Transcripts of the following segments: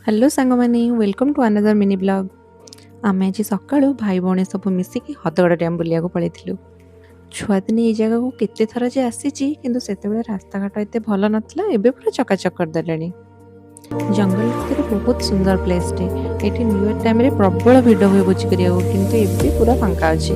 Hello सांगमानी welcome to another mini blog. आम आज सका भाई भौणी सब मिसिकी हदगड़ डैम बुलिया पलू। छुआदिने ये जगह को केते थर जे आसी किंतु सेते रास्ता घाट एत भल नाला एबे पूरा चकाचक करदे। जंगल भितर बहुत सुंदर प्लेस टे। ये न्यू इयर टाइम रे प्रबल भिड़ हुए भोजी करिया किंतु एबे पूरा फांका अच्छी।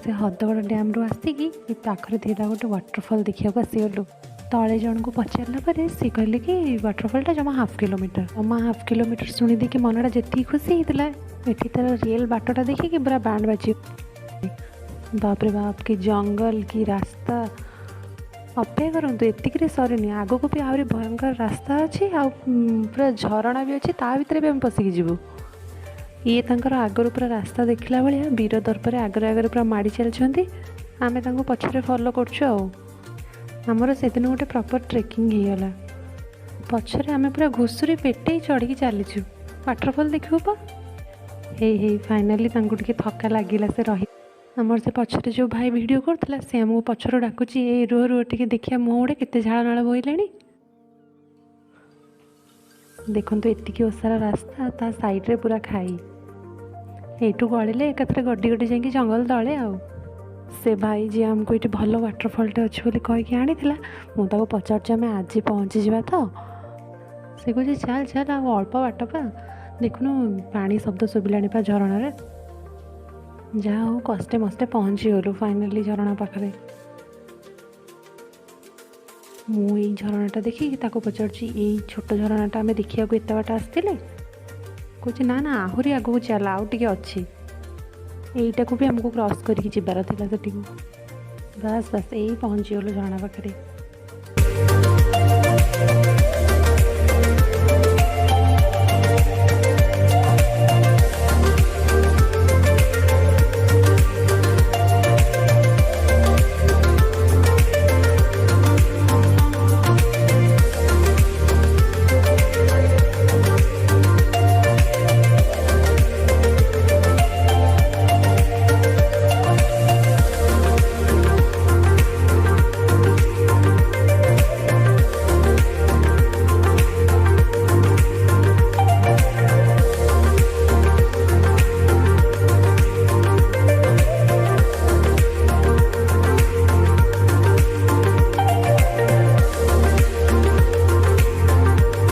से हदगड़ डैम रु आसिकी पाखरे थी गोटे वाटरफल देखा आसीगलु। तले जन को पचारा पर सी कहले कि वाटरफलटा जमा हाफ किलोमीटर शुणी देखिए मनटा जी खुशी होता है। तार रियल बाटटा देखिए पूरा बैंड बाजी। बाप रे बाप कि जंगल कि रास्ता अपेक्षा करूँ एतिक सरनी आग को भी आहरी भयंकर रास्ता अच्छी पूरा झरणा भी अच्छी ता भीतर भी आम पशिकी जीवु। ये तांकर आगर पूरा रास्ता देखला भाया वीर दर्पर आगर आगर पूरा माड़ी चलती आम पछरे फॉलो करमर से दिन गोटे प्रॉपर ट्रेकिंग होगला। पछरे आम पूरा घुसुरी पेटे चढ़ी चलीचु वाटरफॉल देखू पा हे फाइनाली टे थका लगिला से रही। आमर से पछरे जो भाई वीडियो करता से आमको पछर डाकुची ए रुह रुह टे देखिया मुँह गोटे केते झाड़ नाल बोला। देखु एतिकी ओसारा रास्ता ता साइड रे पूरा खाई एठू गड़े एकाथरे गड्डी गड्डी जाकि जंगल तले आ से भाई जी आमको ये भल वाटरफॉलटे अच्छे बोली कहीकि आनी मुझे पचार आम आज पहुँची जा तो से कहे चल चल अल्प बाट पा देखुन पानी शब्द शुभिलानी पा झरण जहाँ हो कष्टे मस्ते पहुँची गलु फाइनाली झरणा पाखे। मुझे झरणाटा देखिए पचार छोट झरणाटा आम देखा एत बाट आसते कौच ना ना आहरी आगू चल आउ टे अच्छी यहीटा को भी आमको क्रॉस करके जबार था से बस बस यही पहुँची गलु झरणा पाखे।